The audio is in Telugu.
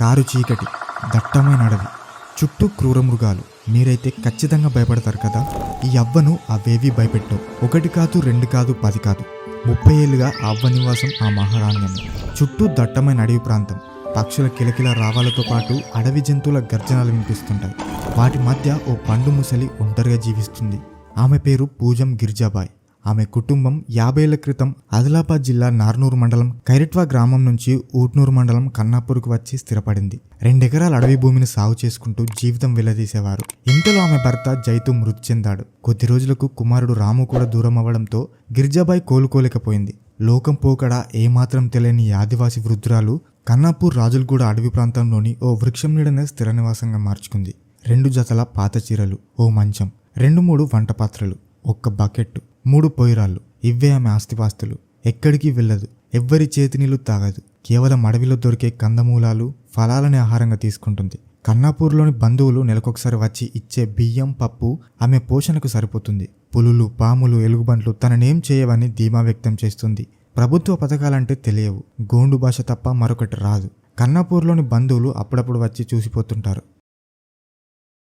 కారు చీకటి, దట్టమైన అడవి, చుట్టూ క్రూర మృగాలు. మీరైతే ఖచ్చితంగా భయపడతారు కదా. ఈ అవ్వను అవేవీ భయపెట్టవు. 1 కాదు, 2 కాదు, 10 కాదు, 30 ఏళ్ళుగా ఆ అవ్వ నివాసం ఆ మహారాణ్యం. చుట్టూ దట్టమైన అడవి ప్రాంతం. పక్షుల కిలకిల రావాలతో పాటు అడవి జంతువుల గర్జనలు వినిపిస్తుంటాయి. వాటి మధ్య ఓ పండు ముసలి ఒంటరిగా జీవిస్తుంది. ఆమె పేరు పూజం గిరిజాబాయ్. ఆమె కుటుంబం 50 ఏళ్ల క్రితం ఆదిలాబాద్ జిల్లా నార్నూర్ మండలం ఖైరట్వా గ్రామం నుంచి ఊట్నూరు మండలం కన్నాపూర్కు వచ్చి స్థిరపడింది. 2 ఎకరాల అడవి భూమిని సాగు చేసుకుంటూ జీవితం వెళ్లదీసేవారు. ఇంతలో ఆమె భర్త జైతు మృతి చెందాడు. కొద్ది రోజులకు కుమారుడు రాము కూడా దూరం అవ్వడంతో గిరిజాబాయ్ కోలుకోలేకపోయింది. లోకం పోకడ ఏమాత్రం తెలియని ఆదివాసి వృద్ధురాలు కన్నాపూర్ రాజులగూడ అడవి ప్రాంతంలోని ఓ వృక్షం నీడనే స్థిర నివాసంగా మార్చుకుంది. 2 జతల పాత చీరలు, ఓ మంచం, 2-3 వంట పాత్రలు, 1 బకెట్, 3 పొయ్యిరాళ్ళు. ఇవే ఆమె ఆస్తిపాస్తులు. ఎక్కడికి వెళ్ళదు, ఎవ్వరి చేతి నీళ్లు తాగదు. కేవలం అడవిలో దొరికే కందమూలాలు, ఫలాలని ఆహారంగా తీసుకుంటుంది. కన్నాపూర్లోని బంధువులు నెలకొకసారి వచ్చి ఇచ్చే బియ్యం, పప్పు ఆమె పోషణకు సరిపోతుంది. పులులు, పాములు, ఎలుగుబంట్లు తననేం చేయవని ధీమా వ్యక్తం చేస్తుంది. ప్రభుత్వ పథకాలంటే తెలియవు. గోండు భాష తప్ప మరొకటి రాదు. కన్నాపూర్లోని బంధువులు అప్పుడప్పుడు వచ్చి చూసిపోతుంటారు.